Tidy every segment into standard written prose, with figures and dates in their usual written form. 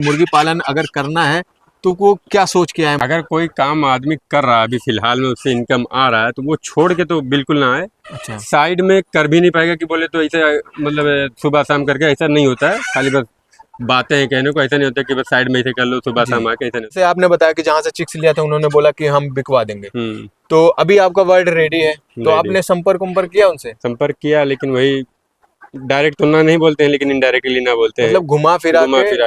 मुर्गी पालन अगर करना है तो वो क्या सोच के आए? अगर कोई काम आदमी कर रहा है अभी फिलहाल में उससे इनकम आ रहा है तो वो छोड़ के तो बिल्कुल ना आए। अच्छा। साइड में कर भी नहीं पाएगा कि बोले तो ऐसे मतलब सुबह शाम करके ऐसा नहीं होता है, खाली बस बातें हैं कहने को, ऐसा नहीं होता कि बस साइड में ऐसे कर लो सुबह जी। शाम आके, ऐसा नहीं। जैसे आपने बताया कि जहाँ से चिक्स लिया था उन्होंने बोला कि हम बिकवा देंगे, हम्म। तो अभी आपका वर्ड रेडी है, तो रेडी। आपने संपर्क किया उनसे? संपर्क किया लेकिन वही डायरेक्ट तो ना नहीं बोलते हैं, लेकिन इनडायरेक्टली ना बोलते हैं, मतलब घुमा फिरा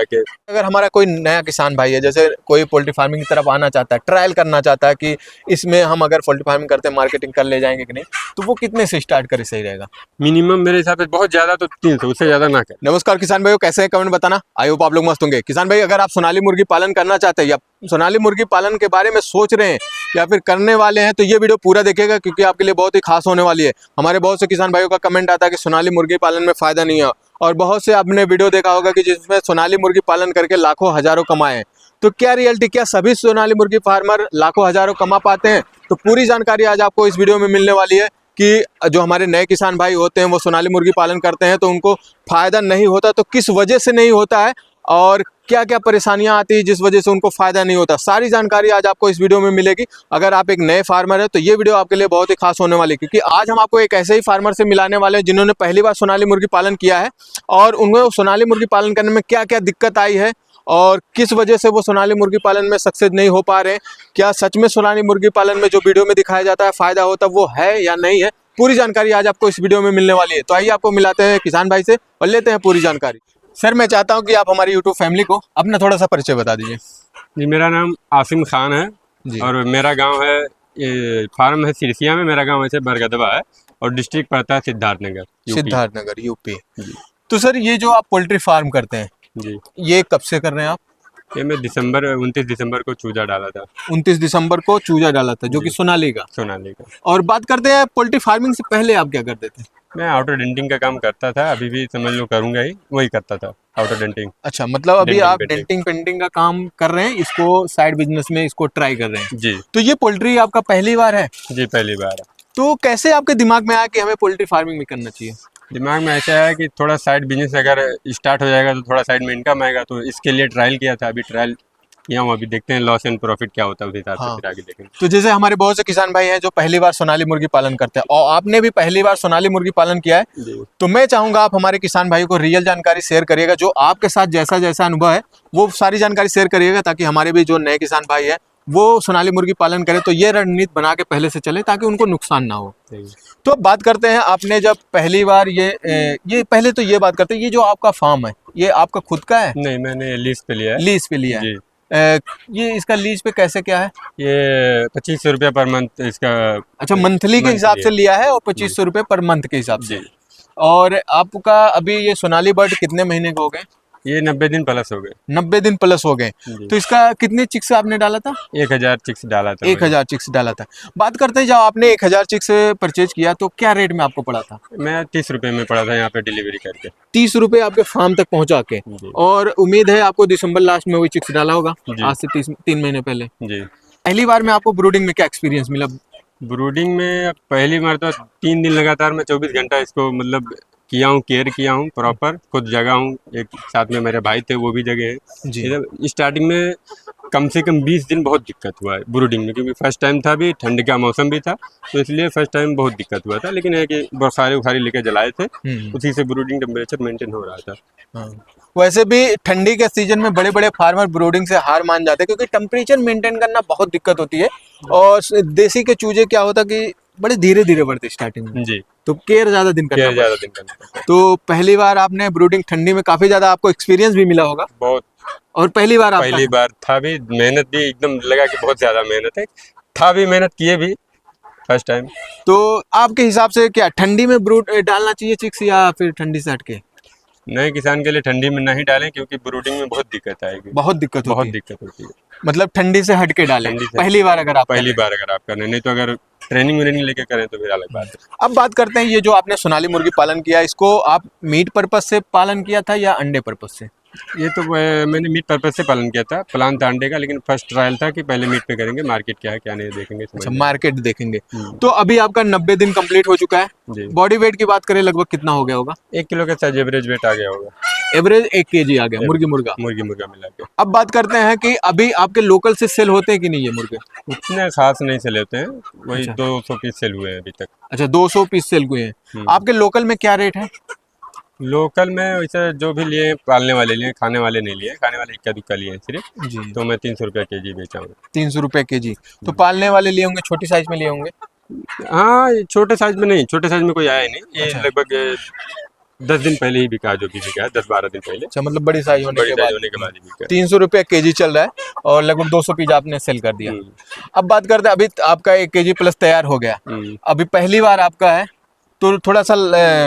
के। अगर हमारा कोई नया किसान भाई है, जैसे कोई पोल्ट्री फार्मिंग की तरफ आना चाहता है, ट्रायल करना चाहता है कि इसमें हम अगर पोल्ट्री फार्मिंग करते हैं मार्केटिंग कर ले जाएंगे कि नहीं, तो वो कितने से स्टार्ट करे सही रहेगा? मिनिमम मेरे हिसाब से बहुत ज्यादा तो 300, उससे ज्यादा ना कर। नमस्कार किसान भाइयों, कैसे हैं? कमेंट बताना। आई होप आप लोग मस्त होंगे। किसान भाई, अगर आप सोनाली मुर्गी पालन करना चाहते हैं या सोनाली मुर्गी पालन के बारे में सोच रहे हैं या फिर करने वाले हैं, तो ये वीडियो पूरा देखिएगा क्योंकि आपके लिए बहुत ही खास होने वाली है। हमारे बहुत से किसान भाइयों का कमेंट आता है कि सोनाली मुर्गी पालन में फायदा नहीं है, और बहुत से आपने वीडियो देखा होगा कि जिसमें सोनाली मुर्गी पालन करके लाखों हजारों कमाए हैं। तो क्या रियलिटी, क्या सभी सोनाली मुर्गी फार्मर लाखों हजारों कमा पाते हैं? तो पूरी जानकारी आज आपको इस वीडियो में मिलने वाली है कि जो हमारे नए किसान भाई होते हैं वो सोनाली मुर्गी पालन करते हैं तो उनको फायदा नहीं होता, तो किस वजह से नहीं होता है और क्या क्या परेशानियां आती है जिस वजह से उनको फायदा नहीं होता, सारी जानकारी आज आपको इस वीडियो में मिलेगी। अगर आप एक नए फार्मर है तो ये वीडियो आपके लिए बहुत ही खास होने वाली है, क्योंकि आज हम आपको एक ऐसे ही फार्मर से मिलाने वाले हैं जिन्होंने पहली बार सोनाली मुर्गी पालन किया है और उन्हें सोनाली मुर्गी पालन करने में क्या क्या दिक्कत आई है और किस वजह से वो सोनाली मुर्गी पालन में सक्सेस नहीं हो पा रहे हैं। क्या सच में सोनाली मुर्गी पालन में जो वीडियो में दिखाया जाता है फायदा होता वो है या नहीं है, पूरी जानकारी आज आपको इस वीडियो में मिलने वाली है। तो आइए आपको मिलाते हैं किसान भाई से और लेते हैं पूरी जानकारी। सर, मैं चाहता हूं कि आप हमारी यूट्यूब फैमिली को अपना थोड़ा सा परिचय बता दीजिए। जी, मेरा नाम आसिम खान है जी। और मेरा गांव है, ये फार्म है सिरसिया में, मेरा गांव ऐसे बरगदवा है और डिस्ट्रिक्ट पड़ता है सिद्धार्थनगर, सिद्धार्थनगर, यूपी। जी। तो सर, ये जो आप पोल्ट्री फार्म करते हैं जी, ये कब से कर रहे हैं आप? ये मैं 29 दिसंबर को चूजा डाला था। 29 दिसंबर को चूजा डाला था, जो कि सोनाली का। सोनाली का। और बात करते हैं पोल्ट्री फार्मिंग से पहले आप क्या करते थे? मैं आउटर डेंटिंग का काम करता था, अभी भी समझ लो करूंगा ही, वही करता था, आउटर डेंटिंग। अच्छा, मतलब अभी डेंटिंग आप पेंटिंग। डेंटिंग पेंटिंग का काम कर रहे हैं, इसको साइड बिजनेस में इसको ट्राई कर रहे हैं। जी। तो ये पोल्ट्री आपका पहली बार है? जी, पहली बार है। तो कैसे आपके दिमाग में आया कि हमें पोल्ट्री फार्मिंग भी करना चाहिए? दिमाग में ऐसा है कि थोड़ा साइड बिजनेस अगर स्टार्ट हो जाएगा तो थोड़ा साइड में इनकम आएगा, तो इसके लिए ट्रायल किया था, अभी ट्रायल किया हूँ, अभी देखते हैं लॉस एंड प्रॉफिट क्या होता है, उस हिसाब से फिर आगे देखेंगे। तो जैसे हमारे बहुत से किसान भाई हैं जो पहली बार सोनाली मुर्गी पालन करते हैं और आपने भी पहली बार सोनाली मुर्गी पालन किया है, तो मैं चाहूंगा आप हमारे किसान भाई को रियल जानकारी शेयर करिएगा, जो आपके साथ जैसा जैसा अनुभव है वो सारी जानकारी शेयर करिएगा, ताकि हमारे भी जो नए किसान भाई हैं वो सोनाली मुर्गी पालन करें तो ये रणनीति बना के पहले से चले ताकि उनको नुकसान ना हो। तो अब बात करते हैं, आपने जब पहली बार ये पहले तो ये बात करते हैं, ये जो आपका फार्म है ये आपका खुद का है? नहीं, मैंने लीज पे लिया है। लीज पे लिया है। ये इसका लीज पे कैसे क्या है? ये 2500 रुपया पर मंथ इसका। अच्छा, मंथली के हिसाब से लिया है और 2500 रुपये पर मंथ के हिसाब से। और आपका अभी ये सोनाली बर्ड कितने महीने के हो गए? ये 90 दिन प्लस हो गए। 90 दिन प्लस हो गए। तो इसका कितने चिक्स आपने डाला था? 1000 चिक्स डाला था। 1000 चिक्स डाला था। बात करते हैं, जब आपने 1000 चिक्स परचेज किया तो क्या रेट में आपको पड़ा था? मैं 30 रुपये में पड़ा था यहाँ पे डिलीवरी करके। 30 रुपये आपके फार्म तक पहुंचा के। और उम्मीद है आपको दिसंबर लास्ट में वही चिक्स डाला होगा, आज से 3 महीने पहले। जी। पहली बार में आपको ब्रूडिंग में क्या एक्सपीरियंस मिला? ब्रूडिंग में पहली बार तो 3 दिन लगातार मैं 24 घंटा इसको मतलब किया हूँ, केयर किया हूँ, प्रॉपर खुद जगह हूँ, एक साथ में मेरे भाई थे वो भी जगह है जी। स्टार्टिंग में कम से कम 20 दिन बहुत दिक्कत हुआ है ब्रूडिंग में, क्योंकि फर्स्ट टाइम था, भी ठंड का मौसम भी था, तो इसलिए फर्स्ट टाइम बहुत दिक्कत हुआ था, लेकिन है कि बुखारी उखारी लेके जलाए थे, उसी से ब्रूडिंग टेम्परेचर मेंटेन हो रहा था। वैसे भी ठंडी के सीजन में बड़े बड़े फार्मर ब्रूडिंग से हार मान जाते हैं, क्योंकि टेम्परेचर मेंटेन करना बहुत दिक्कत होती है और देसी के चूजे क्या होता कि बड़े धीरे धीरे बढ़ते स्टार्टिंग में जी, तो केयर ज्यादा दिन करना पड़ता। तो पहली बार आपने ब्रूडिंग ठंडी में काफी ज्यादा आपको एक्सपीरियंस भी मिला होगा बहुत। और पहली बार था भी, मेहनत भी एकदम लगा कि बहुत ज्यादा मेहनत है, था भी मेहनत किए भी फर्स्ट टाइम। तो आपके हिसाब से क्या ठंडी में ब्रूड डालना चाहिए चिक्स या फिर ठंडी से हटके? नए किसान के लिए ठंडी में नहीं डालें, क्योंकि ब्रूडिंग में बहुत दिक्कत आएगी, बहुत दिक्कत होती है। मतलब ठंडी से हटके डालें पहली बार अगर आप करने, नहीं तो अगर ट्रेनिंग व्रेनिंग लेके करें तो फिर अलग बात है। अब बात करते हैं, ये जो आपने सोनाली मुर्गी पालन किया, इसको आप मीट पर्पज से पालन किया था या अंडे पर्पज से? ये तो मैंने मीट पर्पज से पालन किया था, प्लान था अंडे का, लेकिन फर्स्ट ट्रायल था कि पहले मीट पे करेंगे, मार्केट क्या है क्या नहीं देखेंगे, समझ अच्छा, लेंगे। मार्केट देखेंगे। हम्म, तो अभी आपका 90 दिन कंप्लीट हो चुका है। जी। बॉडी वेट की बात करें लगभग कितना हो गया होगा? 1 किलो के साथ एवरेज वेट आ गया होगा। एवरेज 1 kg आ गया मुर्गी मुर्गा। मुर्गी मुर्गा मिला के अब बात करते हैं कि अभी आपके लोकल से सेल होते हैं कि नहीं ये मुर्गे? उतने खास नहीं सेल होते हैं, वही अच्छा। 200 पीस सेल हुए हैं अभी तक। अच्छा, 200 पीस सेल हुए हैं। हम्म। आपके लोकल में क्या रेट है? लोकल में वैसे जो भी लिए, पालने वाले लिए, खाने वाले नहीं लिए, खाने वाले इक्का दुक्का लिए हैं सिर्फ। जी, तो मैं 300 रुपया केजी बेचा हूँ। 300 रुपये केजी। तो पालने वाले लिए होंगे, छोटी साइज में लिए होंगे। हाँ, ये छोटे साइज में नहीं, छोटे साइज में कोई आया ही नहीं, ये अच्छा। लगभग 10 दिन पहले ही बिका, जो भी बिका है 10-12 दिन पहले, अच्छा, मतलब बड़ी साइज होने बड़ी के साइज बाद होने के बाद ही बिका। 300 रुपये केजी चल रहा है और लगभग 200 पीस आपने सेल कर दिया। हम्म, अब बात करते हैं, अभी आपका 1 kg प्लस तैयार हो गया। हम्म। अभी पहली बार आपका है, तो थोड़ा सा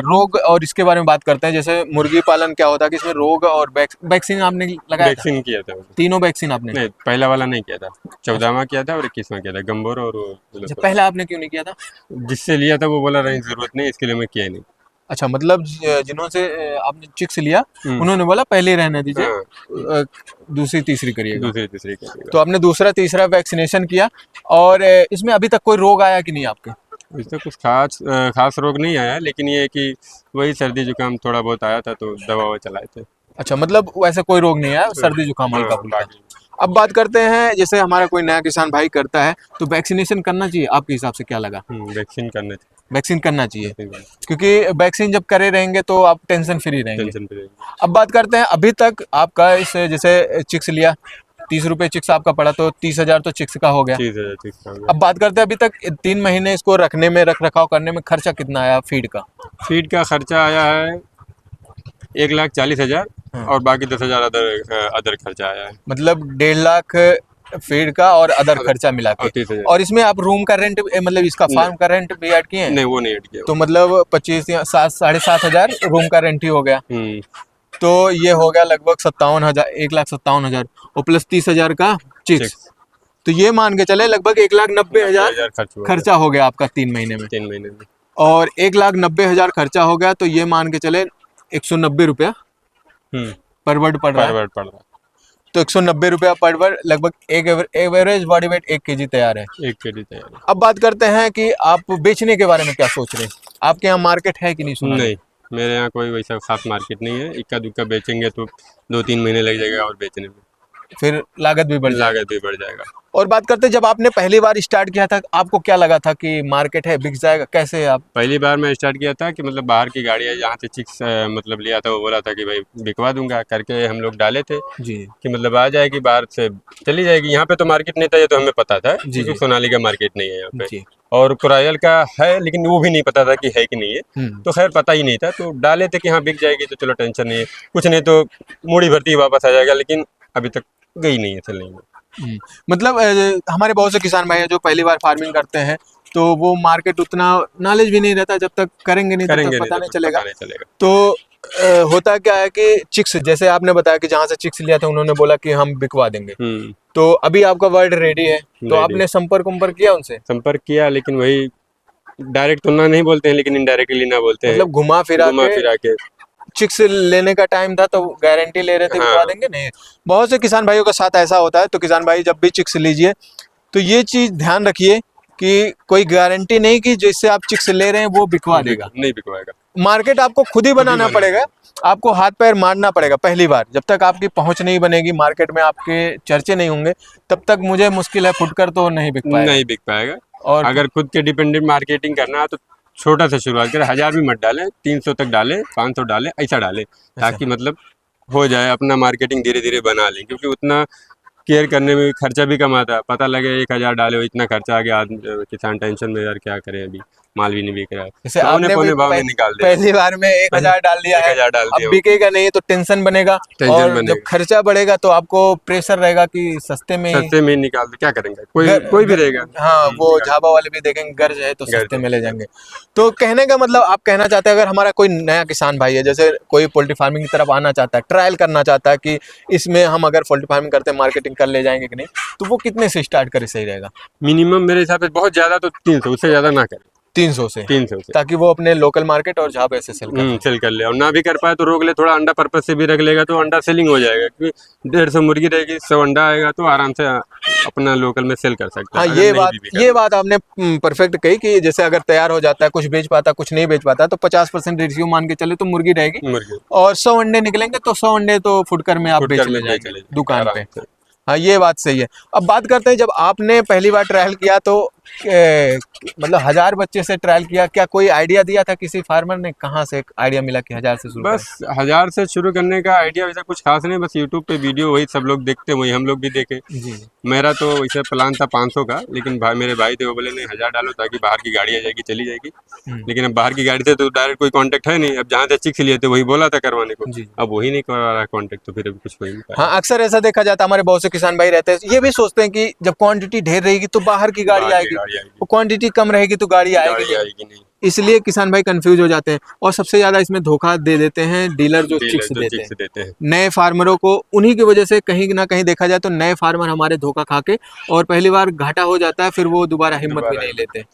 रोग और इसके बारे में बात करते हैं। जैसे मुर्गी पालन क्या होता है कि इसमें रोग और वैक्सीन आपने लगाया था? वैक्सीन किया था वो। तीनों वैक्सीन आपने? नहीं, पहला वाला नहीं किया था, 14वां किया था और 21वां किया था, गंबोर और वो अच्छा, पहला आपने क्यों नहीं किया था? जिससे लिया था वो बोला रही जरूरत नहीं, इसके लिए मैं किया नहीं। अच्छा, मतलब जिन्होंने आपने चिक्स लिया हम्म, उन्होंने बोला पहले ही रहने दीजिए, हाँ, दूसरी तीसरी करिएगा। दूसरी तीसरी किया। तो आपने दूसरा तीसरा वैक्सीनेशन किया और इसमें अभी तक कोई रोग आया कि नहीं आपके? इससे कुछ खास रोग नहीं आया, लेकिन ये है कि वही सर्दी जुकाम थोड़ा बहुत आया था, तो दवा ववा चलाए थे। अच्छा, मतलब वैसे कोई रोग नहीं आया, सर्दी जुकाम हल्का हाँ, फुल्का। बाकी अब बात करते हैं, जैसे हमारा कोई नया किसान भाई करता है तो वैक्सीनेशन करना चाहिए, आपके हिसाब से क्या लगा? वैक्सीन करने थे, वैक्सीन करना चाहिए, वैक्सीन करने, क्योंकि वैक्सीन जब करे रहेंगे तो आप टेंशन फ्री रहेंगे। टेंशन पे रहेंगे। अब बात करते हैं, अभी तक आपका इस जैसे चिक्स लिया, 30 रुपये चिक्स आपका पड़ा, तो 30,000 तो चिक्स का हो गया। चीज़ है, चीज़ का अब बात करते हैं, अभी तक 3 महीने इसको रखने में, रख रखाव करने में खर्चा कितना आया फीड का? फीड का खर्चा आया है 1,40,000 हाँ। और बाकी 10,000 अदर खर्चा आया है, मतलब 1.5 लाख फीड का और अदर खर्चा मिला के। और 30,000 और इसमें आप रूम का रेंट, मतलब इसका फार्म का रेंट भी ऐड किए हैं? नहीं, वो नहीं ऐड किया। तो मतलब 25 या 7-7.5 हजार रूम का रेंट ही हो गया। हम्म, तो ये हो गया लगभग 57,000, 1,57,000 और प्लस 30,000 का चिक्स। चिक्स तो ये मान के चले लगभग 1,90,000 खर्च हुआ खर्चा हो गया आपका 3 महीने में। 3 महीने में। और 1,90,000 खर्चा हो गया, तो ये मान के चले 190 रुपया हम्म, पर बर्ड पड़ रहा है। फॉरवर्ड पड़ रहा तो 190 रुपया पर बर्ड, लगभग एक एवरेज बॉडी वेट 1 kg तैयार है। है, 1 केजी तैयार है। अब बात करते हैं कि आप बेचने के बारे में क्या सोच रहे हैं, आपके यहाँ मार्केट है कि नहीं सुना? नहीं, मेरे यहाँ कोई वैसा खास मार्केट नहीं है, इक्का दुक्का बेचेंगे तो 2-3 महीने लग जाएगा और बेचने में फिर लागत भी बढ़ जाएगी। लागत भी बढ़ जाएगा। और बात करते हैं, जब आपने पहली बार स्टार्ट किया था आपको क्या लगा था कि मार्केट है, बिक जाएगा? कैसे आप? पहली बार मैं स्टार्ट किया था कि मतलब बाहर की गाड़ी है, जहाँ से चिक्स मतलब लिया था, वो बोला था कि भाई बिकवा दूंगा करके, हम लोग डाले थे जी कि मतलब आ जाएगी, बाहर से चली जाएगी। यहाँ पे तो मार्केट नहीं था, ये तो हमें पता था जी क्योंकि जी सोनाली का मार्केट नहीं है यहाँ पे, जी। और कुरायल का है, लेकिन वो भी नहीं पता था कि है कि नहीं है। तो खैर पता ही नहीं था, तो डाले थे कि हाँ बिक जाएगी, तो चलो टेंशन नहीं है, कुछ नहीं तो मूड़ी भरती ही वापस आ जाएगा, लेकिन अभी तक गई नहीं है, चल नहीं है। मतलब हमारे बहुत से किसान भाई हैं जो पहली बार फार्मिंग करते हैं, तो वो मार्केट उतना नॉलेज भी नहीं रहता, जब तक करेंगे नहीं तब करेंगे तक नहीं पता तो नहीं चलेगा। पता नहीं चलेगा। तो होता क्या है कि चिक्स, जैसे आपने बताया कि जहाँ से चिक्स लिया था उन्होंने बोला कि हम बिकवा देंगे, तो अभी आपका वर्ड रेडी है, तो रेडी। आपने संपर्क किया उनसे? संपर्क किया, लेकिन वही डायरेक्ट तो ना नहीं बोलते हैं, लेकिन इनडायरेक्टली ना बोलते हैं, मतलब घुमा फिरा के चिक्स लेने का टाइम था तो गारंटी ले रहे थे बिकवा हाँ, देंगे नहीं। बहुत से किसान भाइयों के साथ ऐसा होता है, तो किसान भाई जब भी चिक्स लीजिए तो ये चीज ध्यान रखिए कि कोई गारंटी नहीं कि जिससे आप चिक्स ले रहे हैं वो बिकवा देगा। नहीं बिकवाएगा। मार्केट आपको खुद ही बनाना पड़ेगा, आपको हाथ पैर मारना पड़ेगा पहली बार। जब तक आपकी पहुंच नहीं बनेगी, मार्केट में आपके चर्चे नहीं होंगे, तब तक मुझे मुश्किल है फुटकर तो नहीं बिक पाएगा। नहीं बिक पाएगा। और अगर खुद के डिपेंडेंट मार्केटिंग करना है तो छोटा सा शुरुआत करें, 1000 भी मत डालें, 300 तक डालें, 500 डालें, ऐसा डालें ताकि मतलब हो जाए, अपना मार्केटिंग धीरे धीरे बना लें, क्योंकि उतना केयर करने में खर्चा भी कम आता है। पता लगे 1000 डाले, इतना खर्चा आ गया, किसान टेंशन में, यार क्या करें, अभी माल भी नहीं बिक रहा है, जैसे तो आपने पौने भी भाव में निकाल दे। पहली बार में 1,000 डाल दिया है, 1000 डाल अब दिया, बिकेगा नहीं तो टेंशन बनेगा, टेंशन और जब बनेगा। खर्चा बढ़ेगा तो आपको प्रेशर रहेगा कि सस्ते में सस्ते में निकाल दे, क्या करेंगे, कोई गर- भी रहेगा। हाँ, वो निकाल झाबा वाले भी देखेंगे गर्ज है तो गर्ज सस्ते है। में ले जाएंगे। तो कहने का मतलब आप कहना चाहते हैं, अगर हमारा कोई नया किसान भाई है, जैसे कोई पोल्ट्री फार्मिंग की तरफ आना चाहता है, ट्रायल करना चाहता है कि इसमें हम अगर पोल्ट्री फार्मिंग करते हैं मार्केटिंग कर ले जाएंगे कि नहीं, तो वो कितने से स्टार्ट करे सही रहेगा? मिनिमम मेरे हिसाब से बहुत ज्यादा तो 300, उससे ज्यादा ना करें। 300 से, 300 से ताकि वो अपने लोकल मार्केट और जहाँ पे ऐसे सेल कर। सेल कर ले, और ना भी कर पाए तो रोक ले, थोड़ा अंडा पर्पज से भी रख लेगा तो अंडा सेलिंग हो जाएगा, क्योंकि 150 मुर्गी रहेगी, 100 अंडा आएगा तो आराम से अपना लोकल में सेल कर सकता हाँ, है। अगर ये बात आपने परफेक्ट कही कि जैसे अगर तैयार हो जाता है, कुछ बेच पाता कुछ नहीं बेच पाता, तो 50% रेशियो मान के चले तो मुर्गी रहेगी, मुर्गी और 100 अंडे निकलेंगे तो 100 अंडे तो फुटकर में आप बेच फुटकर ले में जाएंगे चले जाएंगे दुकान आराम पे। से। हाँ, ये बात सही है। अब बात करते हैं, जब आपने पहली बार ट्रायल किया तो मतलब 1000 बच्चे से ट्रायल किया, क्या कोई आइडिया दिया था किसी फार्मर ने? कहाँ से आइडिया मिला कि 1000 से शुरू बस 1000 से शुरू करने का आइडिया वैसा कुछ खास नहीं, बस यूट्यूब पे वीडियो वही सब लोग देखते, वही हम लोग भी देखे। करें? जी। मेरा तो वैसे प्लान था 500 का, लेकिन मेरे भाई थे, वो बोले नहीं 1000 डालो ताकि बाहर की गाड़ी आ जाएगी, चली जाएगी। लेकिन अब बाहर की गाड़ी से तो डायरेक्ट कोई कांटेक्ट है नहीं, अब जहाँ से चिक्स लिए थे वही बोला था करवाने को, जी। अब वही नहीं करवा रहा कांटेक्ट, तो फिर अभी कुछ हो ही नहीं पाया। हाँ, अक्सर ऐसा देखा जाता है, हमारे बहुत से किसान भाई रहते हैं, ये भी सोचते हैं कि जब क्वांटिटी ढेर रहेगी तो बाहर की गाड़ी बाहर की आएगी, गाड़ी आएगी, वो क्वांटिटी कम रहेगी तो गाड़ी आएगी गाड़ी नहीं। आएगी नहीं। इसलिए किसान भाई कंफ्यूज हो जाते हैं, और सबसे ज्यादा इसमें धोखा दे देते हैं डीलर जो डीलर चिक्स जो देते चिक्स हैं देते हैं, नए फार्मरों को। उन्हीं की वजह से कहीं ना कहीं देखा जाए तो नए फार्मर हमारे धोखा खा के, और पहली बार घाटा हो जाता है, फिर वो दोबारा हिम्मत भी नहीं लेते।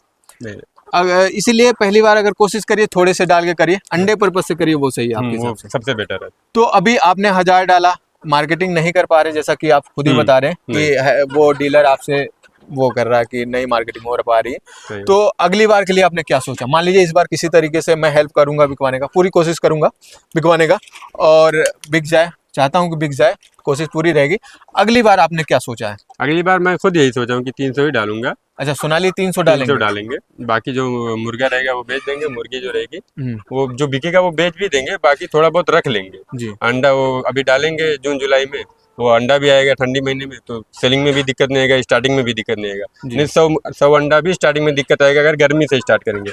नहीं, अगर इसीलिए पहली बार अगर कोशिश करिए, थोड़े से डाल के करिए, अंडे पर्पज से करिए, वो सही है आपके वो हिसाब से। सबसे बेटर है। तो अभी आपने 1000 डाला, मार्केटिंग नहीं कर पा रहे, जैसा कि आप खुद ही बता रहे हैं कि वो डीलर आपसे वो कर रहा है कि नहीं मार्केटिंग हो पा रही है, सही तो अगली बार के लिए आपने क्या सोचा? मान लीजिए इस बार किसी तरीके से मैं हेल्प करूंगा बिकवाने का, पूरी कोशिश करूंगा बिकवाने का, और बिक जाए, चाहता हूं कि बिक जाए, कोशिश पूरी रहेगी। अगली बार आपने क्या सोचा है? अगली बार मैं खुद यही सोचा हूँ कि 300 ही डालूंगा। अच्छा, सोनाली 300 300 डालेंगे? डालेंगे, बाकी जो मुर्गा रहेगा वो बेच देंगे, मुर्गी जो रहेगी हम्म, वो जो बिकेगा वो बेच भी देंगे, बाकी थोड़ा बहुत रख लेंगे। जी अंडा वो अभी डालेंगे जून जुलाई में, वो अंडा भी आएगा ठंडी महीने में, तो सेलिंग में भी दिक्कत नहीं आएगा, स्टार्टिंग में भी दिक्कत नहीं आएगा। जी। नहीं 100 अंडा भी स्टार्टिंग में दिक्कत आएगा अगर गर्मी से स्टार्ट करेंगे।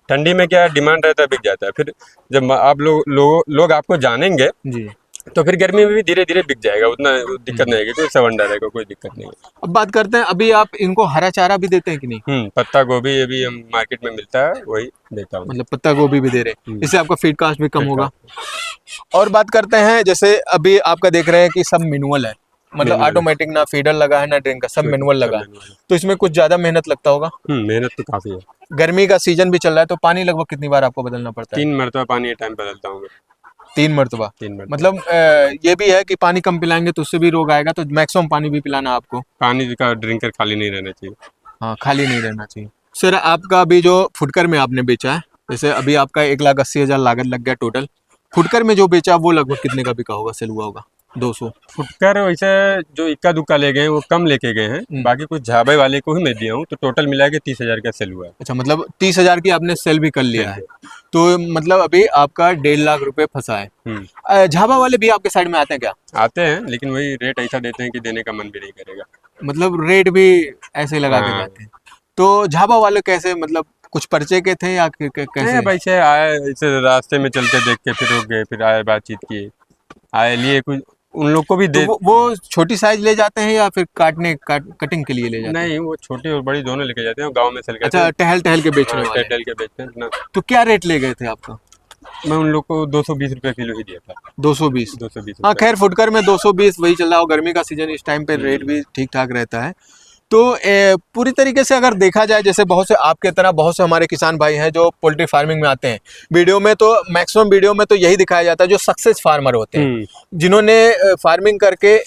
ठंडी में क्या डिमांड रहता है, बिक जाता है, फिर जब आप लोग आपको जानेंगे जी। तो फिर गर्मी में भी धीरे धीरे बिक जाएगा, उतना दिक्कत नहीं आएगी, कोई 100 अंडा रहेगा, कोई दिक्कत नहीं है। अब बात करते हैं, अभी आप इनको हरा चारा भी देते हैं कि नहीं? पत्ता गोभी ये भी हम मार्केट में मिलता है, वही देता हूँ। मतलब पत्ता गोभी भी दे रहे हैं, इससे आपका फीड कास्ट भी कम फिर होगा। और बात करते हैं, जैसे अभी आपका देख रहे हैं कि सब मैनुअल है, मतलब मैनुअल है। ऑटोमेटिक, ना फीडर लगा है ना ड्रिंक का, सब मैनुअल लगा है, मैनुअल है। तो इसमें कुछ ज्यादा मेहनत लगता होगा। मेहनत तो काफी है। गर्मी का सीजन भी चल रहा है, तो पानी लगभग कितनी बार आपको बदलना पड़ता है? 3 मरतबा पानी टाइम बदलता हूँ मैं। 3 मरतबा? 3 मरतबा। मतलब ये भी है कि पानी कम पिलाएंगे तो उससे भी रोग आएगा, तो मैक्सिमम पानी भी पिलाना आपको। पानी का ड्रिंकर खाली नहीं रहना चाहिए। हाँ, खाली नहीं रहना चाहिए। सर, आपका अभी जो फुटकर में आपने बेचा है, जैसे अभी आपका 1,80,000 लागत लग गया टोटल, फुटकर में जो बेचा वो लगभग कितने का बिका होगा, सेल हुआ होगा? 200? फुटकर वैसे जो इक्का दुक्का ले गए हैं वो कम लेके गए हैं, बाकी कुछ झाबे वाले को ही मैं दिया हूँ, तो टोटल मिला के 30,000 का सेल हुआ है। अच्छा, मतलब 30,000 की आपने सेल भी कर लिया है, तो मतलब अभी आपका 1.5 लाख रुपए फंसा है। झाबा वाले भी आपके साइड में आते हैं क्या? आते हैं, लेकिन वही रेट ऐसा देते हैं कि देने का मन भी नहीं करेगा। मतलब रेट भी ऐसे लगा के हाँ। जाते हैं। तो झाबा वाले कैसे, मतलब कुछ पर्चे के थे या कैसे? वैसे आए, ऐसे रास्ते में चलते देख के फिर रुक गए, फिर आए बातचीत किए, आए लिए कुछ, उन लोग को भी तो दे। वो छोटी साइज ले जाते हैं या फिर कटिंग के लिए ले जाते हैं? नहीं, वो छोटी और बड़ी दोनों लेके जाते हैं, गांव में सेल करते अच्छा, हैं। टहल टहल के बेचने वाले। टहल के बेचते हैं अपना। तो क्या रेट ले गए थे आपका? मैं उन लोग को 220 रुपये किलो ही दिया था। 220? 220 हाँ, रुपये। खैर फुटकर में 220 वही चल रहा हो, गर्मी का सीजन इस टाइम पे रेट भी ठीक ठाक रहता है। तो पूरी तरीके से अगर देखा जाए, जैसे बहुत से आपके तरह बहुत से हमारे किसान भाई हैं जो पोल्ट्री फार्मिंग में आते हैं, वीडियो में तो मैक्सिमम वीडियो में तो यही दिखाया जाता है जो सक्सेस फार्मर होते हैं, जिन्होंने फार्मिंग करके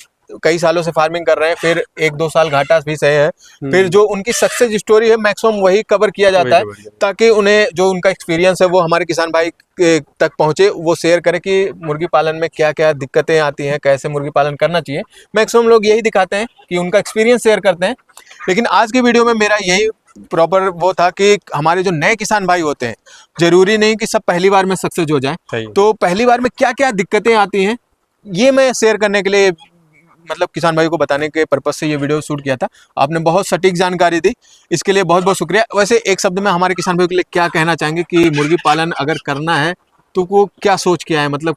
कई सालों से फार्मिंग कर रहे हैं, फिर 1-2 साल घाटा भी सहे है, फिर जो उनकी सक्सेस स्टोरी है मैक्सिमम वही कवर किया जाता है, ताकि उन्हें जो उनका एक्सपीरियंस है वो हमारे किसान भाई तक पहुंचे, वो शेयर करें कि मुर्गी पालन में क्या क्या दिक्कतें आती हैं, कैसे मुर्गी पालन करना चाहिए। मैक्सिमम लोग यही दिखाते हैं कि उनका एक्सपीरियंस शेयर करते हैं, लेकिन आज की वीडियो में मेरा यही प्रॉपर वो था कि हमारे जो नए किसान भाई होते हैं, जरूरी नहीं कि सब पहली बार में सक्सेस हो जाए, तो पहली बार में क्या क्या दिक्कतें आती हैं ये मैं शेयर करने के लिए, मतलब किसान भाई को बताने के पर्पज से ये वीडियो शूट किया था। आपने बहुत सटीक जानकारी दी, इसके लिए बहुत बहुत शुक्रिया। वैसे एक शब्द में हमारे किसान भाई के लिए क्या कहना चाहेंगे कि मुर्गी पालन अगर करना है तो वो क्या सोच के आए, मतलब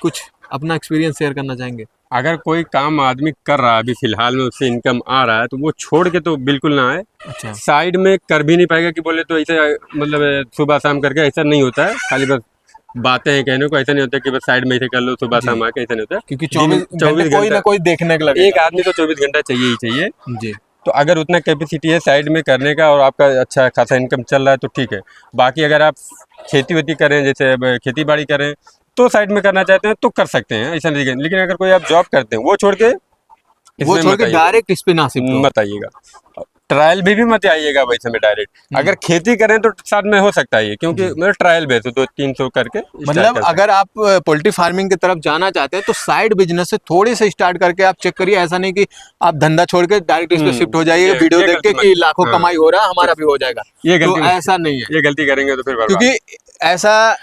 कुछ अपना एक्सपीरियंस शेयर करना चाहेंगे? अगर कोई काम आदमी कर रहा है अभी फिलहाल में, उससे इनकम आ रहा है, तो वो छोड़ के तो बिल्कुल ना आए। अच्छा, साइड में कर भी नहीं पाएगा कि बोले तो ऐसे, मतलब सुबह शाम करके ऐसा नहीं होता है, खाली बस बातें हैं कहने को, ऐसा नहीं होता कि बस साइड में ऐसे कर लो सुबह शाम आके, ऐसा नहीं होता। क्योंकि 24 घंटे कोई ना कोई देखने के लगे, एक आदमी को 24 घंटा चाहिए ही चाहिए। जी। तो अगर उतना कैपेसिटी है साइड में करने का और आपका अच्छा खासा इनकम चल रहा है तो ठीक है। बाकी अगर आप खेती वेती करें, जैसे अब खेती बाड़ी करें, तो साइड में करना चाहते हैं तो कर सकते हैं, ऐसा नहीं है। लेकिन अगर कोई आप जॉब करते हैं वो छोड़ के वो इसमें छोड़ मत के आइएगा, डायरेक्ट इस पे ना शिफ्ट हो। मत आइएगा। ट्रायल भी मत आइएगा वैसे में डायरेक्ट। अगर खेती करें तो साथ में हो सकता है ये, क्योंकि मतलब ट्रायल बेस 200-300 करके स्टार्ट मतलब कर सकते अगर आप पोल्ट्री फार्मिंग की तरफ जाना चाहते हैं तो साइड बिजनेस से थोड़े से स्टार्ट करके आप चेक करिए। ऐसा नहीं कि आप धंधा छोड़ के डायरेक्ट इस पे शिफ्ट हो जाइएगा वीडियो ये देख के गलती कि मत, लाखों हाँ, कमाई हो रहा है हमारा भी हो जाएगा, ये तो गलती ऐसा नहीं है। ये गलती करेंगे तो फिर बर्बाद। क्योंकि ऐसा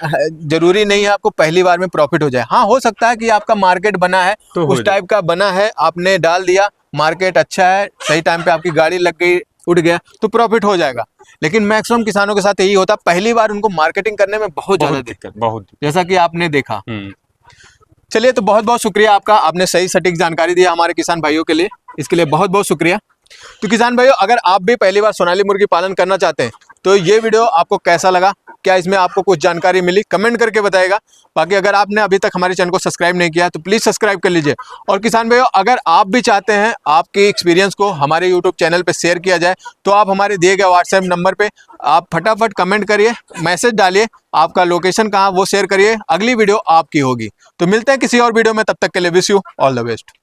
जरूरी नहीं है आपको पहली बार में प्रॉफिट हो जाए। हाँ, हो सकता है कि आपका मार्केट बना है, तो हो उस टाइप का बना है, आपने डाल दिया, मार्केट अच्छा है, सही टाइम पे आपकी गाड़ी लग गई, उठ गया, तो प्रॉफिट हो जाएगा। लेकिन मैक्सिमम किसानों के साथ यही होता है, पहली बार उनको मार्केटिंग करने में बहुत ज्यादा बहुत दिक्कत, दिक्कत, बहुत दिक्कत। जैसा कि आपने देखा। हम्म। चलिए, तो बहुत बहुत शुक्रिया आपका, आपने सही सटीक जानकारी दी हमारे किसान भाइयों के लिए, इसके लिए बहुत बहुत शुक्रिया। तो किसान भाइयों, अगर आप भी पहली बार सोनाली मुर्गी पालन करना चाहते हैं तो ये वीडियो आपको कैसा लगा, क्या इसमें आपको कुछ जानकारी मिली, कमेंट करके बताइएगा। बाकी अगर आपने अभी तक हमारे चैनल को सब्सक्राइब नहीं किया तो प्लीज़ सब्सक्राइब कर लीजिए। और किसान भाइयों, अगर आप भी चाहते हैं आपके एक्सपीरियंस को हमारे यूट्यूब चैनल पर शेयर किया जाए तो आप हमारे दिए गए व्हाट्सएप नंबर पर आप फटाफट कमेंट करिए, मैसेज डालिए, आपका लोकेशन कहाँ वो शेयर करिए, अगली वीडियो आपकी होगी। तो मिलते हैं किसी और वीडियो में, तब तक के लिए wish you all the best.